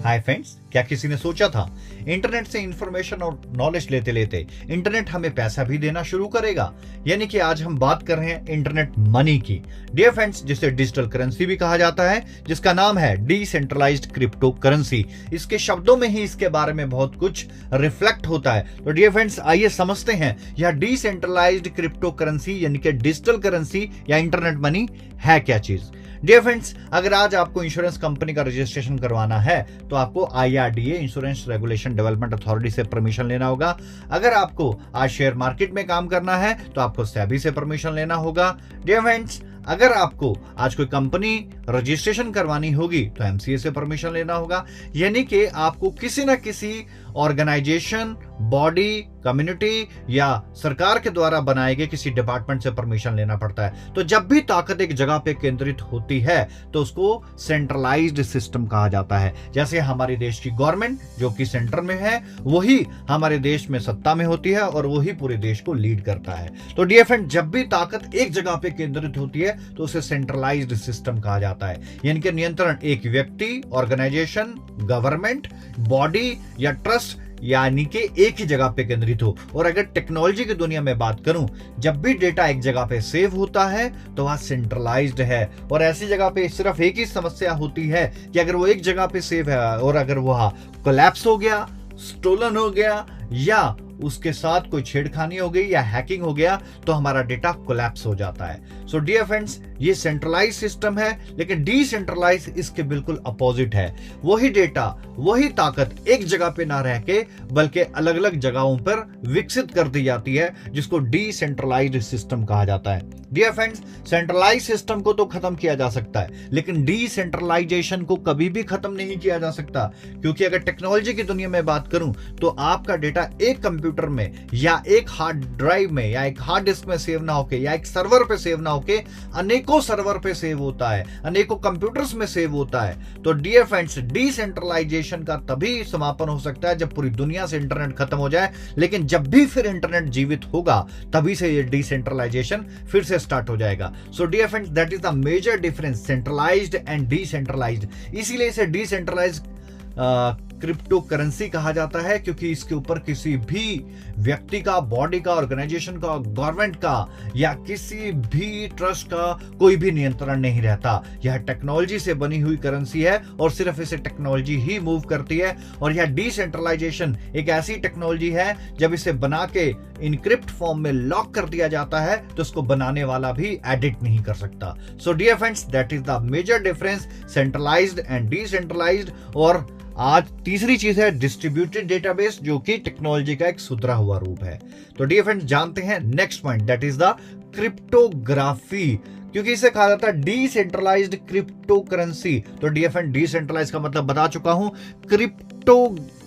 Hi friends, क्या किसी ने सोचा था इंटरनेट से इंफॉर्मेशन और नॉलेज लेते लेते इंटरनेट हमें पैसा भी देना शुरू करेगा। यानी कि आज हम बात कर रहे हैं इंटरनेट मनी की। डियर फ्रेंड्स, जिसे डिजिटल करेंसी भी कहा जाता है, जिसका नाम है डिसेंट्रलाइज्ड क्रिप्टो करेंसी। इसके शब्दों में ही इसके बारे में बहुत कुछ रिफ्लेक्ट होता है। तो डियर फ्रेंड्स, आइए समझते हैं यह डिसेंट्रलाइज्ड क्रिप्टो करेंसी यानी कि डिजिटल करेंसी या इंटरनेट मनी है क्या चीज। डियर फ्रेंड्स, अगर आज आपको इंश्योरेंस कंपनी का रजिस्ट्रेशन करवाना है तो आपको IRDA insurance regulation development authority से परमिशन लेना होगा। अगर आपको आज शेयर मार्केट में काम करना है तो आपको सेबी से परमिशन लेना होगा। डियर फ्रेंड्स, अगर आपको आज कोई कंपनी रजिस्ट्रेशन करवानी होगी तो MCA से परमिशन लेना होगा। यानी कि आपको किसी ना किसी ऑर्गेनाइजेशन, बॉडी, कम्युनिटी या सरकार के द्वारा बनाए गए किसी डिपार्टमेंट से परमिशन लेना पड़ता है। तो जब भी ताकत एक जगह पे केंद्रित होती है तो उसको सेंट्रलाइज्ड सिस्टम कहा जाता है। जैसे हमारे देश की गवर्नमेंट जो कि सेंटर में है, वही हमारे देश में सत्ता में होती है और वही पूरे देश को लीड करता है। तो डियर फ्रेंड, जब भी ताकत एक जगह पे केंद्रित होती है तो उसे सेंट्रलाइज्ड सिस्टम कहा जाता है। यानी कि नियंत्रण एक व्यक्ति, ऑर्गेनाइजेशन, गवर्नमेंट, बॉडी या ट्रस्ट यानी कि एक ही जगह पे केंद्रित हो। और अगर टेक्नोलॉजी की दुनिया में बात करूं, जब भी डेटा एक जगह पे सेव होता है तो वह सेंट्रलाइज्ड है। और ऐसी जगह पे सिर्फ एक ही समस्या होती है कि अगर वो एक जगह पे सेव है और अगर वह कोलैप्स हो गया, स्टोलन हो गया या उसके साथ कोई छेड़खानी हो गई या हैकिंग हो गया तो हमारा डेटा कोलैप्स हो जाता है। सो डियर फ्रेंड्स, ये सेंट्रलाइज सिस्टम है, लेकिन डिसेंट्रलाइज इसके बिल्कुल अपोजिट है। वही डेटा, वही ताकत एक जगह पे ना रह के बल्कि अलग अलग जगहों पर विकसित कर दी जाती है, जिसको डिसेंट्रलाइज्ड सिस्टम कहा जाता है। डियर फ्रेंड्स, सेंट्रलाइज सिस्टम को तो खत्म किया जा सकता है, लेकिन डिसेंट्रलाइजेशन को कभी भी खत्म नहीं किया जा सकता। क्योंकि अगर टेक्नोलॉजी की दुनिया में बात करूं तो आपका डेटा एक कंप्यूटर में या एक हार्ड ड्राइव में या एक हार्ड डिस्क में सेव ना होके या एक सर्वर पे सेव ना होके अनेकों सर्वर पे सेव होता है, अनेकों कंप्यूटर्स में सेव होता है। तो डियर फ्रेंड्स, डिसेंट्रलाइजेशन का तभी समापन हो सकता है जब पूरी दुनिया से इंटरनेट खत्म हो जाए। लेकिन जब भी फिर इंटरनेट जीवित होगा तभी से ये डिसेंट्रलाइजेशन फिर से स्टार्ट हो जाएगा। So dear friends, that is the major difference centralised and decentralised. इसीलिए इसे डिसेंट्रलाइज्ड क्रिप्टो करेंसी कहा जाता है, क्योंकि इसके ऊपर किसी भी व्यक्ति का, बॉडी का, ऑर्गेनाइजेशन का, गवर्नमेंट का या किसी भी ट्रस्ट का कोई भी नियंत्रण नहीं रहता। यह टेक्नोलॉजी से बनी हुई करेंसी है और सिर्फ इसे टेक्नोलॉजी ही मूव करती है। और यह डिसेंट्रलाइजेशन एक ऐसी टेक्नोलॉजी है, जब इसे बना के इनक्रिप्ट फॉर्म में लॉक कर दिया जाता है तो उसको बनाने वाला भी एडिट नहीं कर सकता। So dear friends, that is the major difference centralised and decentralised. और आज तीसरी चीज है डिस्ट्रीब्यूटेड डेटाबेस, जो कि टेक्नोलॉजी का एक सुधरा हुआ रूप है। तो डियर फ्रेंड्स, जानते हैं next point, that is the cryptography. क्योंकि इसे कहा जाता है डिसेंट्रलाइज्ड क्रिप्टो करेंसी। तो डियर फ्रेंड, डिसेंट्रलाइज का मतलब बता चुका हूं, क्रिप्टो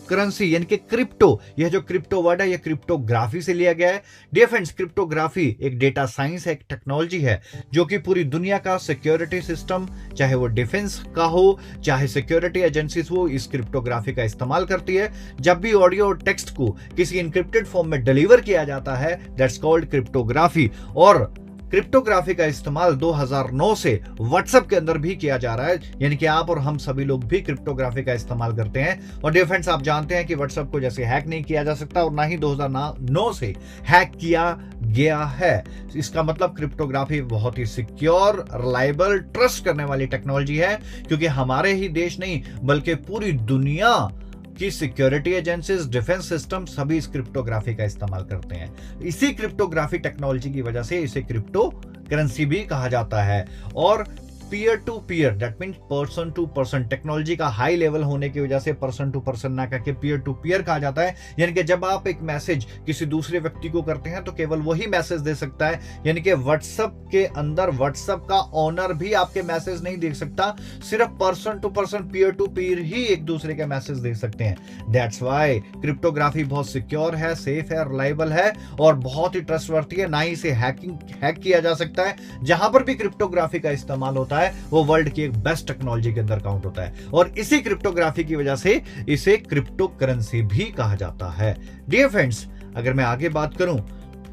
करेंसी यानी कि क्रिप्टो, यह जो क्रिप्टो वर्ड है यह क्रिप्टोग्राफी से लिया गया है। डियर फ्रेंड्स, क्रिप्टोग्राफी एक डेटा साइंस है, एक टेक्नोलॉजी है जो कि पूरी दुनिया का सिक्योरिटी सिस्टम, चाहे वो डिफेंस का हो, चाहे सिक्योरिटी एजेंसीज हो, इस क्रिप्टोग्राफी का इस्तेमाल करती है। जब भी ऑडियो और टेक्स्ट को किसी इनक्रिप्टेड फॉर्म में डिलीवर किया जाता है, दैट्स कॉल्ड क्रिप्टोग्राफी। और क्रिप्टोग्राफी का इस्तेमाल 2009 से व्हाट्सएप के अंदर भी किया जा रहा है। यानी कि आप और हम सभी लोग भी क्रिप्टोग्राफी का इस्तेमाल करते हैं। और डियर फ्रेंड्स, आप जानते हैं कि व्हाट्सएप को जैसे हैक नहीं किया जा सकता और ना ही 2009 से हैक किया गया है। इसका मतलब क्रिप्टोग्राफी बहुत ही सिक्योर, रिलायबल, ट्रस्ट करने वाली टेक्नोलॉजी है, क्योंकि हमारे ही देश नहीं बल्कि पूरी दुनिया की सिक्योरिटी एजेंसीज, डिफेंस सिस्टम सभी इस क्रिप्टोग्राफी का इस्तेमाल करते हैं। इसी क्रिप्टोग्राफी टेक्नोलॉजी की वजह से इसे क्रिप्टो करेंसी भी कहा जाता है। और peer to peer, that mean person to person, technology का हाई लेवल होने की वजह से पर्सन टू पर्सन ना करके पीयर टू पीयर कहा जाता है। यानी कि जब आप एक मैसेज किसी दूसरे व्यक्ति को करते हैं तो केवल वही मैसेज दे सकता है। यानी कि व्हाट्सएप के अंदर व्हाट्सएप का ओनर भी आपके मैसेज नहीं देख सकता, सिर्फ person to person, peer to peer ही एक दूसरे के मैसेज देख सकते हैं। दैट्स वाई क्रिप्टोग्राफी बहुत सिक्योर है, सेफ है, रिलायबल है और बहुत ही ट्रस्टवर्थी है। ना ही इसे हैक किया जा सकता है। जहां पर भी क्रिप्टोग्राफी का इस्तेमाल होता है वो वर्ल्ड की एक बेस्ट टेक्नोलॉजी के अंदर काउंट होता है। और इसी क्रिप्टोग्राफी की वजह से इसे क्रिप्टो करेंसी भी कहा जाता है। डियर फ्रेंड्स, अगर मैं आगे बात करूं,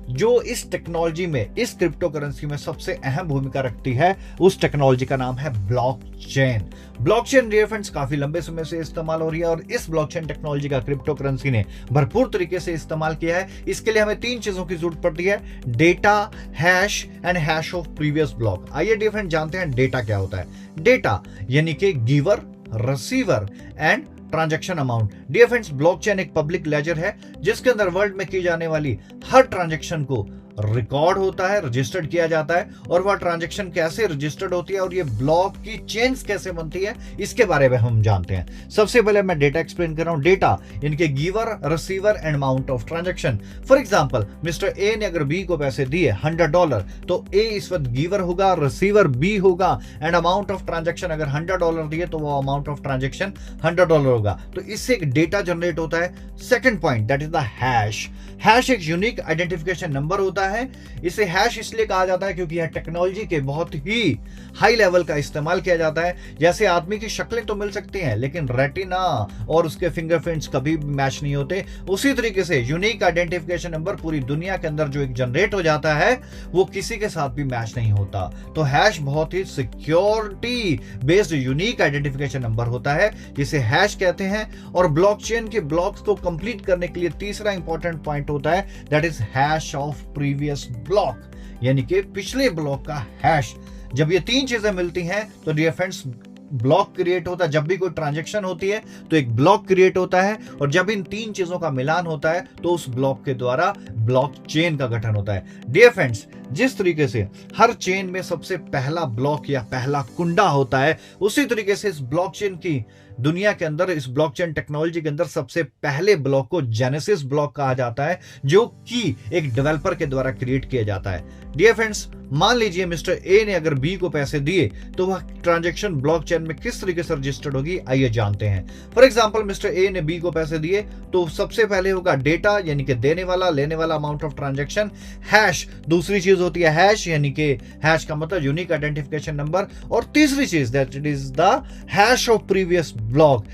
जो इस टेक्नोलॉजी में, इस क्रिप्टो करेंसी में सबसे अहम भूमिका रखती है, उस टेक्नोलॉजी का नाम है ब्लॉकचेन। ब्लॉकचेन डियर फ्रेंड्स काफी लंबे समय से इस्तेमाल हो रही है और इस ब्लॉकचेन टेक्नोलॉजी का क्रिप्टो करेंसी ने भरपूर तरीके से इस्तेमाल किया है। इसके लिए हमें 3 चीजों की जरूरत पड़ती है, data, hash and hash of previous block. आइए डियर फ्रेंड्स जानते हैं डेटा क्या होता है। डेटा यानी कि giver, receiver and transaction amount. Dear friends, blockchain एक पब्लिक लेजर है जिसके अंदर वर्ल्ड में की जाने वाली हर ट्रांजैक्शन को रिकॉर्ड होता है, रजिस्टर्ड किया जाता है, और वह ट्रांजैक्शन कैसे रजिस्टर्ड होती है और ये ब्लॉक की चेन्स कैसे बनती है, इसके बारे में हम जानते हैं। सबसे पहले मैं डेटा एक्सप्लेन कर रहा हूं। डेटा यानी कि giver, receiver and amount of transaction. For example, mister A ने अगर बी को पैसे दिए $100, तो ए इस वक्त गिवर होगा, रिसीवर बी होगा, एंड अमाउंट ऑफ ट्रांजैक्शन अगर $100 दिए तो वो अमाउंट ऑफ ट्रांजैक्शन $100 होगा। तो इससे एक डेटा जनरेट होता है। Second point, that is the hash. Hash एक यूनिक आइडेंटिफिकेशन नंबर होता है। इसे हैश इसलिए कहा जाता है क्योंकि यह टेक्नोलॉजी के बहुत ही हाई लेवल का इस्तेमाल किया जाता है। जैसे आदमी की शक्लें तो मिल सकती हैं लेकिन रेटिना और उसके फिंगरप्रिंट्स कभी भी मैच नहीं होते, उसी तरीके से यूनिक आइडेंटिफिकेशन नंबर पूरी दुनिया के अंदर जो एक जनरेट हो जाता है वो किसी के साथ भी मैच नहीं होता। तो हैश बहुत ही security based unique identification number होता है जिसे हैश कहते हैं। और ब्लॉकचेन के ब्लॉक्स को कंप्लीट करने के लिए तीसरा इंपॉर्टेंट पॉइंट होता है, that is hash of previous block, यानी कि पिछले ब्लॉक का हैश। जब ये 3 चीजें मिलती हैं तो डियर फ्रेंड्स ब्लॉक क्रिएट होता है। जब भी कोई ट्रांजैक्शन होती है तो एक ब्लॉक क्रिएट होता है, और जब इन 3 चीजों का मिलान होता है तो उस ब्लॉक के द्वारा ब्लॉकचेन का गठन होता है। डियर फ्रेंड्स, जिस तरीके से हर चेन में सबसे पहला ब्लॉक या पहला कुंडा होता है, उसी तरीके से इस ब्लॉकचेन की दुनिया के अंदर, इस ब्लॉकचेन टेक्नोलॉजी के अंदर सबसे पहले ब्लॉक को जेनेसिस ब्लॉक कहा जाता है, जो कि एक डेवलपर के द्वारा क्रिएट किया जाता है। डियर फ्रेंड्स, मान लीजिए मिस्टर ए ने अगर बी को पैसे दिए तो वह ट्रांजैक्शन ब्लॉकचेन में किस तरीके से रजिस्टर्ड होगी, आइए जानते हैं। फॉर एग्जांपल, मिस्टर ए ने बी को पैसे दिए तो सबसे पहले होगा डेटा यानी कि देने वाला, लेने वाला अमाउंट ऑफ ट्रांजैक्शन। हैश दूसरी चीज होती है, हैश यानी कि हैश का मतलब यूनिक आइडेंटिफिकेशन नंबर। और तीसरी चीज that it is the hash of previous block.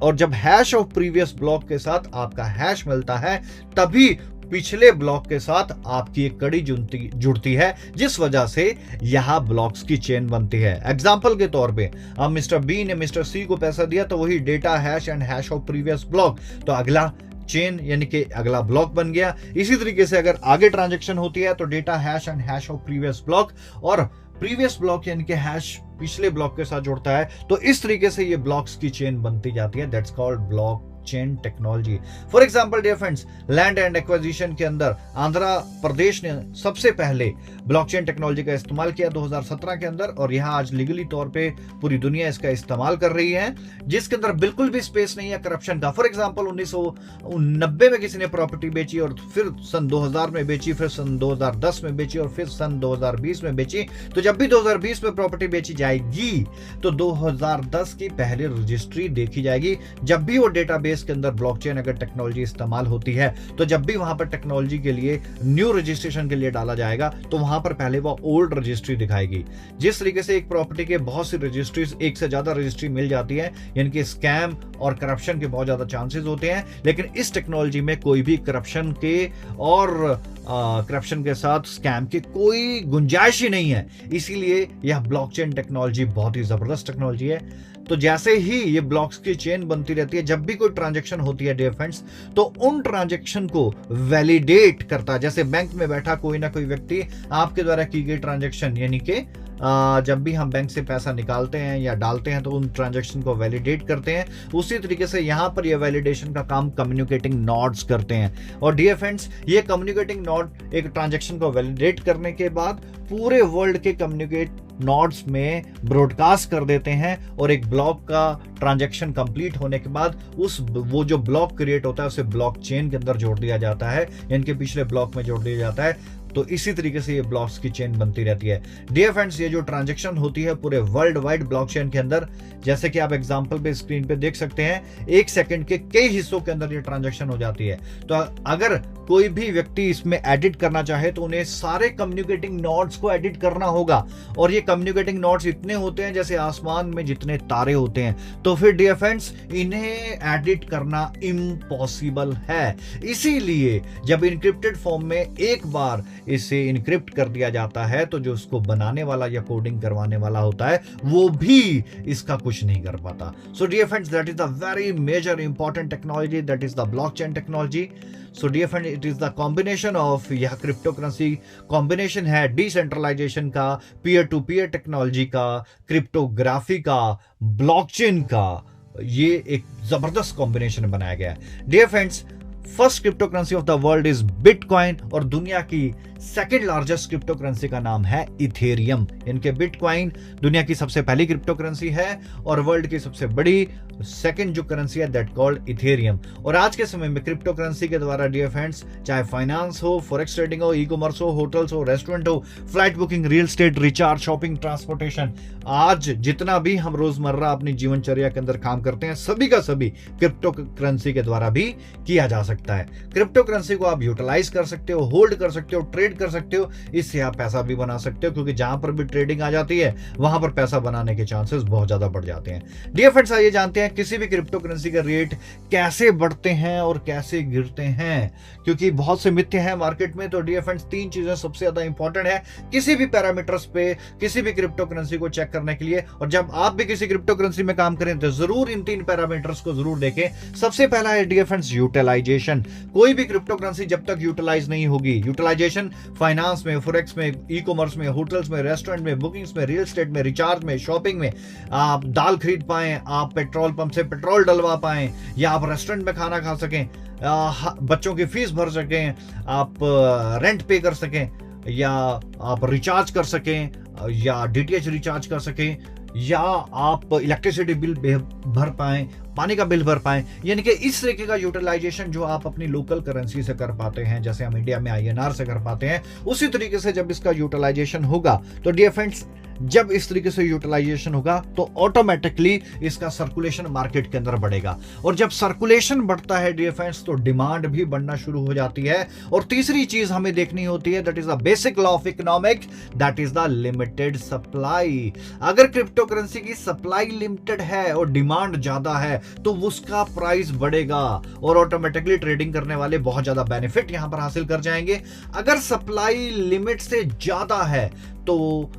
और जब हैश ऑफ प्रीवियस ब्लॉक के साथ आपका हैश मिलता है तभी पिछले ब्लॉक के साथ आपकी एक कड़ी जुड़ती है, जिस वजह से यहां ब्लॉक्स की चेन बनती है। एग्जांपल के तौर पे अब मिस्टर बी ने मिस्टर सी को पैसा दिया तो वही data, hash and hash of previous block, तो अगला चेन यानी कि अगला ब्लॉक बन गया। इसी तरीके से अगर आगे ट्रांजैक्शन होती है तो data, hash and hash of previous block, और प्रीवियस ब्लॉक यानी कि हैश पिछले ब्लॉक के साथ जुड़ता है। तो इस तरीके से ये ब्लॉक्स की चेन बनती जाती है। That's called block chain technology. For example dear friends, land and acquisition के अंदर आंध्र प्रदेश ने सबसे पहले ब्लॉकचेन टेक्नोलॉजी का इस्तेमाल किया 2017 के अंदर, और यहां आज लीगली तौर पे पूरी दुनिया इसका इस्तेमाल कर रही है, जिसके अंदर बिल्कुल भी स्पेस नहीं है करप्शन का। फॉर एग्जांपल 1990 में किसी ने प्रॉपर्टी बेची और फिर सन 2000 में बेची, फिर सन 2010 में बेची और फिर सन 2020 में बेची। तो जब भी 2020 में प्रॉपर्टी बेची जाएगी तो 2010 की पहले रजिस्ट्री देखी जाएगी। जब भी वो डेटाबेस के अंदर ब्लॉकचेन अगर टेक्नोलॉजी इस्तेमाल होती है तो जब भी वहां पर टेक्नोलॉजी के लिए न्यू रजिस्ट्रेशन के लिए डाला जाएगा तो वहां पर पहले वो ओल्ड रजिस्ट्री दिखाएगी। जिस तरीके से एक प्रॉपर्टी के बहुत सी रजिस्ट्रीज, एक से ज्यादा रजिस्ट्री मिल जाती है, यानी कि स्कैम और करप्शन के बहुत ज्यादा चांसेस होते हैं, लेकिन इस टेक्नोलॉजी में कोई भी करप्शन के और करप्शन के साथ स्कैम की कोई गुंजाइश ही नहीं है। इसीलिए यह ब्लॉकचेन टेक्नोलॉजी बहुत ही जबरदस्त टेक्नोलॉजी है। तो जैसे ही ये ब्लॉक्स की चेन बनती रहती है, जब भी कोई ट्रांजैक्शन होती है डियर फ्रेंड्स, तो उन ट्रांजैक्शन को वैलिडेट करता है। जैसे बैंक में बैठा कोई ना कोई व्यक्ति आपके द्वारा की गई ट्रांजैक्शन, यानी कि जब भी हम बैंक से पैसा निकालते हैं या डालते हैं तो उन ट्रांजैक्शन को वैलिडेट करते हैं, उसी तरीके से यहां पर ये वैलिडेशन का काम कम्युनिकेटिंग नोड्स करते हैं। और डियर फ्रेंड्स, ये कम्युनिकेटिंग नोड एक ट्रांजैक्शन को वैलिडेट करने के बाद पूरे वर्ल्ड के कम्युनिकेट नोड्स में ब्रॉडकास्ट कर देते हैं, और एक ब्लॉक का ट्रांजैक्शन कंप्लीट होने के बाद वो जो ब्लॉक क्रिएट होता है उसे ब्लॉकचेन के अंदर जोड़ दिया जाता है, यानी कि पिछले ब्लॉक में जोड़ दिया जाता है। तो इसी तरीके से ये ब्लॉक्स की चेन बनती रहती है। डियर फ्रेंड्स, ये जो ट्रांजैक्शन होती है पूरे वर्ल्ड वाइड ब्लॉकचेन के अंदर, जैसे कि आप एग्जांपल पे स्क्रीन पे देख सकते हैं, 1 सेकंड के कई हिस्सों के अंदर ये ट्रांजैक्शन हो जाती है। तो अगर कोई भी व्यक्ति इसमें एडिट करना चाहे तो उन्हें सारे कम्युनिकेटिंग नोड्स को एडिट करना होगा, और ये कम्युनिकेटिंग नोड्स इतने होते हैं जैसे आसमान में जितने तारे होते हैं। तो तो फिर डियर फ्रेंड्स इन्हें एडिट करना इम्पॉसिबल है। इसीलिए जब इनक्रिप्टेड फॉर्म में एक बार इसे इनक्रिप्ट कर दिया जाता है तो जो उसको बनाने वाला या कोडिंग करवाने वाला होता है वो भी इसका कुछ नहीं कर पाता। So dear friends that is the very major important technology, that is the blockchain technology. So dear friend it is the combination of, यह क्रिप्टोकरेंसी कॉम्बिनेशन है डिसेंट्रलाइजेशन का, पीयर टू पीयर टेक्नोलॉजी का, क्रिप्टोग्राफी का, blockchain का। ये एक जबरदस्त combination बनाया गया है। Dear friends first crypto currency of the world is bitcoin और दुनिया की सेकेंड लार्जेस्ट क्रिप्टो करेंसी का नाम है इथेरियम। इनके बिटकॉइन दुनिया की सबसे पहली क्रिप्टो करेंसी है और वर्ल्ड की सबसे बड़ी सेकेंड जो करेंसी है दैट कॉल्ड इथेरियम। और आज के समय में क्रिप्टो करेंसी के द्वारा डियर फ्रेंड्स चाहे फाइनेंस हो, फॉरेक्स ट्रेडिंग हो, ई कॉमर्स हो, होटल्स हो, रेस्टोरेंट हो, flight booking, real estate, recharge, shopping, transportation, आज जितना भी हम रोजमर्रा अपनी जीवनचर्या के अंदर काम करते हैं सभी का सभी क्रिप्टो करेंसी के द्वारा भी किया जा सकता है। क्रिप्टो करेंसी को आप यूटिलाइज कर सकते हो, होल्ड कर सकते हो, ट्रेड कर सकते हो, इससे आप पैसा भी बना सकते हो क्योंकि जहां पर भी ट्रेडिंग आ जाती है वहां पर पैसा बनाने के चांसेस बहुत ज्यादा बढ़ जाते हैं। डियर फ्रेंड्स आइए जानते हैं किसी भी क्रिप्टो करेंसी का रेट कैसे बढ़ते हैं और कैसे गिरते हैं, क्योंकि बहुत से मिथ्य हैं मार्केट में। तो डियर फ्रेंड्स तीन चीजें सबसे ज्यादा इंपॉर्टेंट है किसी भी पैरामीटर्स पे किसी भी क्रिप्टो करेंसी को चेक करने के लिए। और जब आप भी किसी क्रिप्टो करेंसी में काम करें तो जरूर इन तीन पैरामीटर्स को जरूर देखें। सबसे पहला है डियर फ्रेंड्स यूटिलाइजेशन। कोई भी क्रिप्टो करेंसी जब तक यूटिलाइज नहीं होगी, यूटिलाइजेशन फाइनेंस में, फॉरेक्स में, ई कॉमर्स में, होटल्स में, रेस्टोरेंट में, बुकिंग्स में, रियल एस्टेट में, रिचार्ज में, शॉपिंग में, आप दाल खरीद पाएं, आप पेट्रोल पंप से पेट्रोल डलवा पाएं, या आप रेस्टोरेंट में खाना खा सकें, बच्चों की फीस भर सकें, आप रेंट पे कर सकें, या आप रिचार्ज कर सकें, या डीटीएच रिचार्ज कर सकें, या आप इलेक्ट्रिसिटी बिल भर पाएं, पानी का बिल भर पाएं, यानी कि इस तरीके का यूटिलाइजेशन जो आप अपनी लोकल करेंसी से कर पाते हैं, जैसे हम इंडिया में आईएनआर से कर पाते हैं, उसी तरीके से जब इसका यूटिलाइजेशन होगा तो डियर फ्रेंड्स जब इस तरीके से यूटिलाइजेशन होगा तो ऑटोमेटिकली इसका सर्कुलेशन मार्केट के अंदर बढ़ेगा। और जब सर्कुलेशन बढ़ता है डियर फ्रेंड्स तो डिमांड भी बढ़ना शुरू हो जाती है। और तीसरी चीज हमें देखनी होती है that is the basic law of economics, that is the limited supply. अगर क्रिप्टो करेंसी की सप्लाई लिमिटेड है और डिमांड ज्यादा है तो उसका प्राइस बढ़ेगा और ऑटोमेटिकली ट्रेडिंग करने वाले बहुत ज्यादा बेनिफिट यहां पर हासिल कर जाएंगे। अगर सप्लाई लिमिट से ज्यादा है तो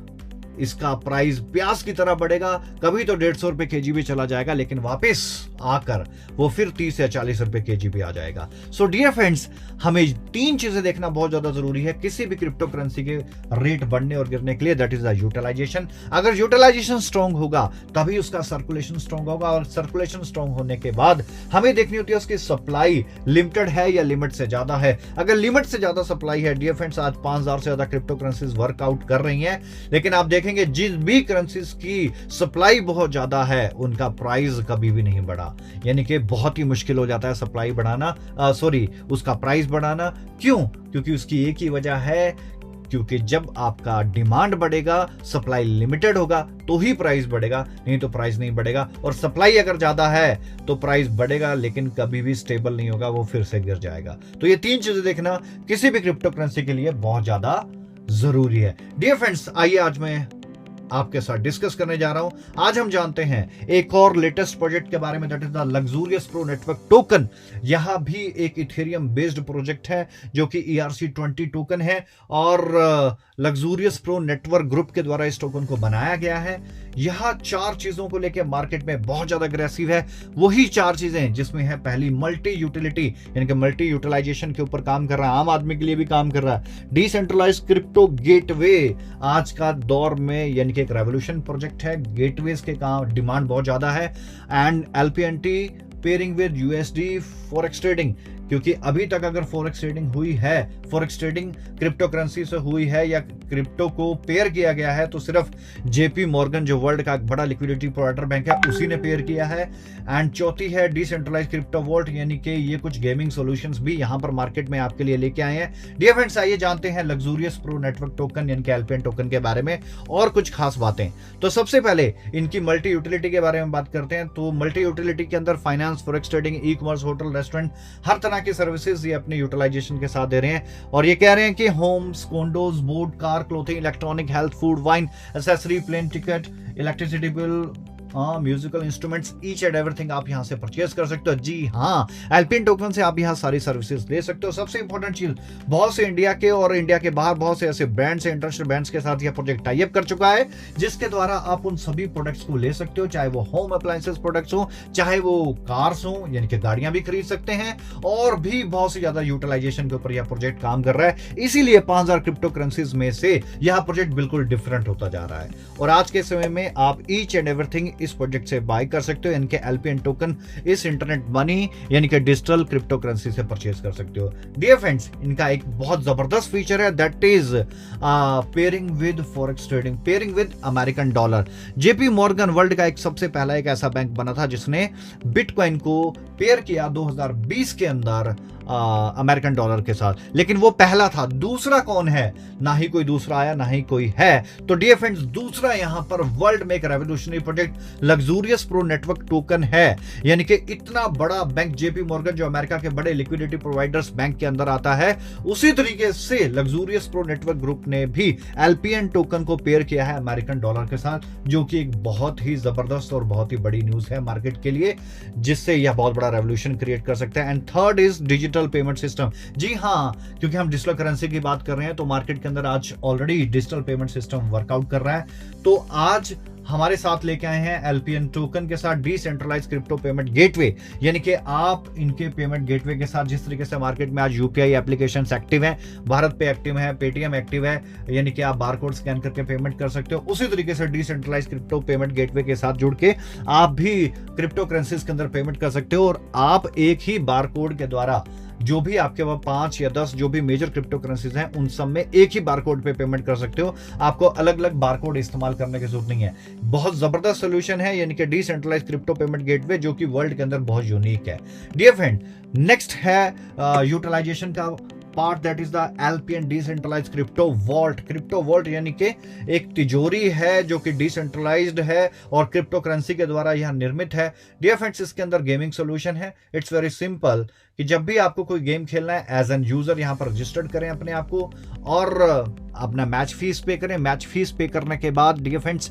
इसका प्राइस प्याज की तरह बढ़ेगा, कभी तो 150 रुपए केजी भी चला जाएगा लेकिन वापस आकर वो फिर 30 या 40 रुपए केजी भी आ जाएगा। सो डियर फ्रेंड्स हमें तीन चीजें देखना बहुत ज्यादा जरूरी है किसी भी क्रिप्टो करेंसी के रेट बढ़ने और गिरने के लिए, दैट इज द यूटिलाइजेशन। अगर यूटिलाइजेशन स्ट्रॉन्ग होगा तभी उसका सर्कुलेशन स्ट्रॉन्ग होगा और सर्कुलेशन स्ट्रॉन्ग होने के बाद हमें देखनी होती है उसकी सप्लाई लिमिटेड है या लिमिट से ज्यादा है। अगर लिमिट से ज्यादा सप्लाई है डियर फ्रेंड्स, आज 5000 से ज्यादा क्रिप्टो करेंसीज वर्कआउट कर रही हैं, लेकिन आप देखेंगे जिस भी करेंसीज की सप्लाई बहुत ज्यादा है उनका प्राइस कभी भी नहीं बढ़ा, यानी कि बहुत ही मुश्किल हो जाता है सप्लाई बढ़ाना, उसका प्राइस बढ़ाना। क्यों? क्योंकि उसकी एक ही वजह है, क्योंकि जब आपका डिमांड बढ़ेगा, सप्लाई लिमिटेड होगा तो ही प्राइस बढ़ेगा, नहीं तो प्राइस नहीं बढ़ेगा। और सप्लाई अगर ज्यादा है तो प्राइस बढ़ेगा लेकिन कभी भी स्टेबल नहीं होगा, वो फिर से गिर जाएगा। तो ये तीन चीजें देखना किसी भी क्रिप्टो करेंसी के लिए बहुत ज्यादा जरूरी है। डियर फ्रेंड्स आइए आज मैं आपके साथ डिस्कस करने जा रहा हूं। आज हम जानते हैं एक और लेटेस्ट प्रोजेक्ट के बारे में, that is the luxurious pro network token. यहां भी एक इथेरियम बेस्ड प्रोजेक्ट है जो कि ERC20 टोकन है और लग्जूरियस प्रो नेटवर्क ग्रुप के द्वारा इस टोकन को बनाया गया है। यह चार चीजों को लेकर मार्केट में बहुत ज्यादा अग्रेसिव है। वही चार चीजें जिसमें है पहली मल्टी यूटिलिटी, यानी कि मल्टी यूटिलाइजेशन के ऊपर काम कर रहा है, आम आदमी के लिए भी काम कर रहा है। डिसेंट्रलाइज क्रिप्टो गेटवे आज का दौर में यानी कि एक रेवोल्यूशन प्रोजेक्ट है, गेटवेज के काम डिमांड बहुत ज्यादा है। And LPNT pairing with USD forex trading, क्योंकि अभी तक अगर फॉरेक्स ट्रेडिंग हुई है, फॉरेक्स ट्रेडिंग क्रिप्टो करेंसी से हुई है या क्रिप्टो को पेयर किया गया है तो सिर्फ JP मॉर्गन जो वर्ल्ड का बड़ा लिक्विडिटी प्रोवाइडर बैंक है उसी ने पेयर किया है। एंड चौथी है डिसेंट्रलाइज क्रिप्टो वॉल्ट, यानी कि ये कुछ गेमिंग सॉल्यूशंस भी यहां पर मार्केट में आपके लिए लेके आए हैं। डियर फ्रेंड्स आइए जानते हैं लग्जूरियस प्रो नेटवर्क टोकन यानी कि LPN टोकन के बारे में और कुछ खास बातें। तो सबसे पहले इनकी मल्टी यूटिलिटी के बारे में बात करते हैं। तो मल्टी यूटिलिटी के अंदर finance, forex trading, e commerce, hotel, restaurant, हर तरह की सर्विसेज ये अपने यूटिलाइजेशन के साथ दे रहे हैं। और ये कह रहे हैं कि homes, condos, boat, car, clothing, electronic, health, food, wine, accessory, plane ticket, electricity bill, musical instruments, each and everything आप यहाँ से परचेज कर सकते हो। जी हाँ, एल्पियन टोकन से आप यहाँ सारी सर्विसेज ले सकते हो। सबसे इंपॉर्टेंट चीज, बहुत से इंडिया के और इंडिया के बाहर बहुत से ऐसे ब्रांड्स, इंटरनेशनल ब्रांड्स के साथ यह प्रोजेक्ट टाई अप कर चुका है, जिसके द्वारा आप उन सभी प्रोडक्ट्स को ले सकते हो, चाहे वो होम अप्लायंसेस प्रोडक्ट्स हो, चाहे वो कार्स हो, यानी कि गाड़ियां भी खरीद सकते हैं, और भी बहुत सी ज्यादा यूटिलाइजेशन के ऊपर यह प्रोजेक्ट काम कर रहा है। इसीलिए 5000 क्रिप्टो करेंसीज में से यह प्रोजेक्ट बिल्कुल डिफरेंट होता जा रहा है, और आज के समय में आप ईच एंड एवरीथिंग इस प्रोजेक्ट से बाय कर सकते हो। इनके एल्पियन टोकन इस इंटरनेट मनी यानी कि डिजिटल क्रिप्टो करेंसी से परचेज कर सकते हो। डियर फ्रेंड्स, इनका एक बहुत जबरदस्त फीचर है, that is pairing with forex trading, pairing with American dollar. JP Morgan world का एक सबसे पहला एक ऐसा बैंक बना था जिसने बिटकॉइन को पेयर किया 2020 के अंदर अमेरिकन डॉलर के साथ, लेकिन वो पहला था। दूसरा कौन है? ना ही कोई दूसरा आया, ना ही कोई है। तो डियर फ्रेंड्स, दूसरा यहां पर वर्ल्ड में एक revolutionary project luxurious pro network token है, यानी कि इतना बड़ा बैंक जेपी मॉर्गन जो अमेरिका के बड़े लिक्विडिटी प्रोवाइडर्स बैंक के अंदर आता है, उसी तरीके से लग्जूरियस प्रो नेटवर्क ग्रुप ने भी एल्पियन टोकन को पेयर किया है अमेरिकन डॉलर के साथ, जो कि एक बहुत ही जबरदस्त और बहुत ही बड़ी न्यूज है मार्केट के लिए, जिससे यह बहुत बड़ा रेवोल्यूशन क्रिएट कर सकता है। And third is digital payment system. जी हां, क्योंकि हम डिजिटल करेंसी की बात कर रहे हैं, तो मार्केट के अंदर आज already digital payment system workout कर रहा है। तो आज हमारे साथ लेके आए हैं एल्पियन टोकन के साथ डिसेंट्रलाइज्ड क्रिप्टो पेमेंट गेटवे, यानी कि आप इनके पेमेंट गेटवे के साथ, जिस तरीके से मार्केट में आज यूपीआई एप्लीकेशंस एक्टिव हैं, भारत पे एक्टिव है, पेटीएम एक्टिव है, यानी कि आप बारकोड स्कैन करके पेमेंट कर सकते हो, उसी तरीके से डिसेंट्रलाइज्ड क्रिप्टो पेमेंट गेटवे के साथ जुड़ के आप भी क्रिप्टो करेंसीज के अंदर पेमेंट कर सकते हो, और आप एक ही बारकोड के द्वारा जो भी आपके पास 5 या 10 जो भी मेजर क्रिप्टो करेंसीज हैं, उन सब में एक ही बारकोड पे पेमेंट कर सकते हो। आपको अलग अलग बारकोड इस्तेमाल करने की जरूरत नहीं है। बहुत जबरदस्त सोल्यूशन है, यानी कि डिसेंट्रलाइज्ड क्रिप्टो पेमेंट गेटवे, जो कि वर्ल्ड के अंदर बहुत यूनिक है। डियर फ्रेंड, नेक्स्ट है यूटिलाइजेशन का part, that is the Alpian decentralised crypto vault. Crypto vault यानी कि एक तिजोरी है जो कि डिसेंट्रलाइज्ड है और क्रिप्टो करेंसी के द्वारा यह निर्मित है। डियर फ्रेंड्स, इसके अंदर गेमिंग सोल्यूशन है। इट्स वेरी सिंपल कि जब भी आपको कोई गेम खेलना है, एज एन यूजर यहां पर रजिस्टर्ड करें अपने आप को और अपना मैच फीस पे करें। मैच फीस पे करने के बाद dear friends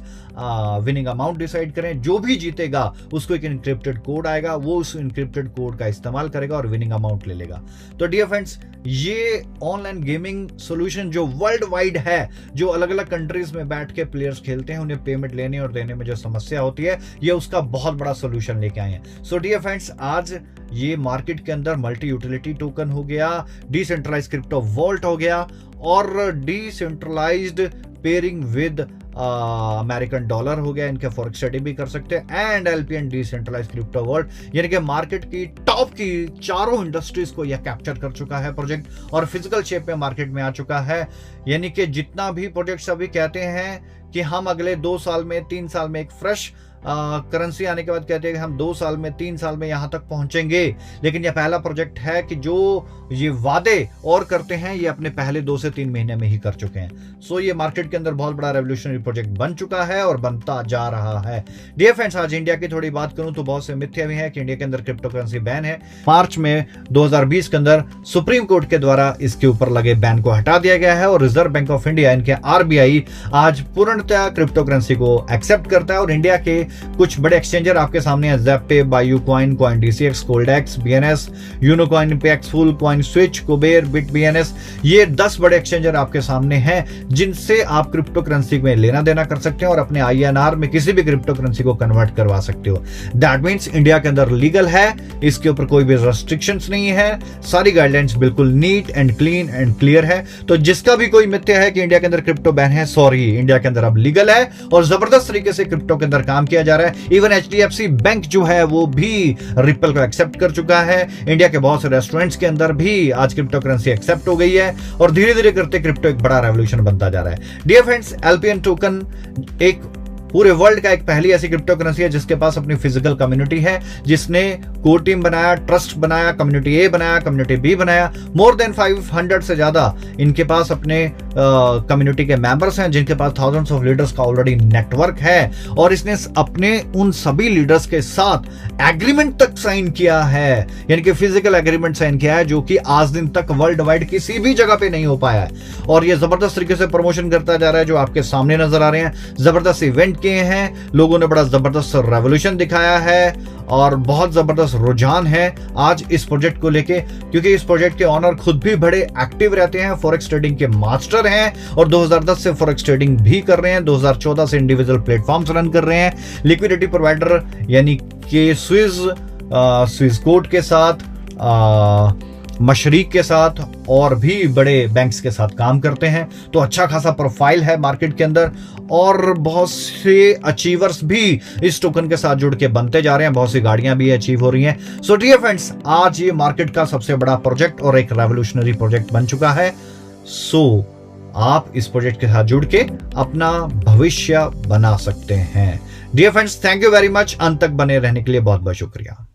winning amount decide करें। जो भी जीतेगा उसको एक इनक्रिप्टेड कोड आएगा, वो उस इनक्रिप्टेड कोड का इस्तेमाल करेगा और विनिंग अमाउंट ले लेगा। तो डियर फ्रेंड्स, ये ऑनलाइन गेमिंग सोल्यूशन जो वर्ल्ड वाइड है, जो अलग अलग कंट्रीज में बैठ के प्लेयर्स खेलते हैं, उन्हें पेमेंट लेने और देने में जो समस्या होती है, ये उसका बहुत बड़ा सोल्यूशन लेके आए हैं। सो डियर फ्रेंड्स, आज ये मार्केट के अंदर मल्टी यूटिलिटी टोकन हो गया, डिसेंट्रलाइज्ड क्रिप्टो वॉल्ट हो गया, और decentralised pairing with American dollar हो गया। इनके फॉरेक्स स्टडी भी कर सकते हैं। एंड एल्पियन डिसेंट्रलाइज्ड क्रिप्टो वॉल्ट, यानी कि मार्केट की टॉप की चारों इंडस्ट्रीज को यह कैप्चर कर चुका है प्रोजेक्ट, और फिजिकल शेप में मार्केट में आ चुका है। यानी कि जितना भी प्रोजेक्ट्स अभी कहते हैं कि हम अगले 2 साल में 3 साल में एक फ्रेश करेंसी आने के बाद कहते हैं कि हम 2 साल में 3 साल में यहां तक पहुंचेंगे, लेकिन यह पहला प्रोजेक्ट है कि जो ये वादे और करते हैं, ये अपने पहले 2 से 3 महीने में ही कर चुके हैं। सो ये मार्केट के अंदर बहुत बड़ा रेवोल्यूशनरी प्रोजेक्ट बन चुका है और बनता जा रहा है। डियर फ्रेंड्स, आज इंडिया की थोड़ी बात करूं तो बहुत से मिथ्या भी है कि इंडिया के अंदर क्रिप्टो करेंसी बैन है। मार्च में 2020 के अंदर सुप्रीम कोर्ट के द्वारा इसके ऊपर लगे बैन को हटा दिया गया है, और रिजर्व बैंक ऑफ इंडिया, इनके आरबीआई, आज पूर्णतः क्रिप्टो करेंसी को एक्सेप्ट करता है। और इंडिया के कुछ बड़े एक्सचेंजर आपके सामने हैं, ज़ेप्टे, BuyUcoin, CoinDCX, Coldex, BNS, Unocoin, Paxful, CoinSwitch, Kuber, Bitbns, ये 10 बड़े एक्सचेंजर आपके सामने हैं, जिनसे आप क्रिप्टो करेंसी में लेना देना कर सकते हैं और अपने आईएनआर में किसी भी क्रिप्टो करेंसी को कन्वर्ट करवा सकते हो। दैट मीन्स इंडिया के अंदर लीगल है, इसके ऊपर कोई भी रेस्ट्रिक्शंस नहीं है, सारी गाइडलाइंस बिल्कुल neat and clean and clear है। तो जिसका भी कोई मिथ्या है कि इंडिया के अंदर क्रिप्टो बैन है, सॉरी, इंडिया के अंदर अब लीगल है और जबरदस्त तरीके से क्रिप्टो के अंदर काम किया जा रहा है। इवन एचडीएफसी बैंक जो है वो भी रिपल को एक्सेप्ट कर चुका है। इंडिया के बहुत से रेस्टोरेंट्स के अंदर भी आज क्रिप्टो करेंसी एक्सेप्ट हो गई है, और धीरे धीरे करते क्रिप्टो एक बड़ा रेवोल्यूशन बनता जा रहा है। डियर फ्रेंड्स, एल्पियन टोकन एक पूरे वर्ल्ड का एक पहली ऐसी क्रिप्टो करेंसी है जिसके पास अपनी फिजिकल कम्युनिटी है, जिसने कोर टीम बनाया, ट्रस्ट बनाया, कम्युनिटी ए बनाया, कम्युनिटी बी बनाया, मोर देन 500 से ज्यादा इनके पास अपने कम्युनिटी के मेंबर्स हैं जिनके पास थाउजेंड्स ऑफ लीडर्स का ऑलरेडी नेटवर्क है, और इसने अपने उन सभी लीडर्स के साथ एग्रीमेंट तक साइन किया है, यानी कि फिजिकल एग्रीमेंट साइन किया है, जो कि आज दिन तक वर्ल्ड वाइड किसी भी जगह पे नहीं हो पाया है। और ये जबरदस्त तरीके से प्रमोशन करता जा रहा है, जो आपके सामने नजर आ रहे हैं। जबरदस्त इवेंट किए हैं, लोगों ने बड़ा जबरदस्त रेवोल्यूशन दिखाया है और बहुत जबरदस्त रुझान है आज इस प्रोजेक्ट को लेके, क्योंकि इस प्रोजेक्ट के ऑनर खुद भी बड़े एक्टिव रहते हैं, फॉरेक्स ट्रेडिंग के मास्टर हैं और 2010 से फॉरेक्स ट्रेडिंग भी कर रहे हैं, 2014 से इंडिविजुअल प्लेटफॉर्म्स रन कर रहे हैं, लिक्विडिटी प्रोवाइडर यानी कि स्विस कोड के साथ, मशरीक के साथ और भी बड़े बैंक्स के साथ काम करते हैं। तो अच्छा खासा प्रोफाइल है मार्केट के अंदर, और बहुत से अचीवर्स भी इस टोकन के साथ जुड़ के बनते जा रहे हैं, बहुत सी गाड़ियां भी अचीव हो रही हैं। सो डियर फ्रेंड्स, आज ये मार्केट का सबसे बड़ा प्रोजेक्ट और एक रेवोल्यूशनरी प्रोजेक्ट बन चुका है। सो आप इस प्रोजेक्ट के साथ जुड़ के अपना भविष्य बना सकते हैं। Dear friends, thank you very much. अंत तक बने रहने के लिए बहुत बहुत शुक्रिया।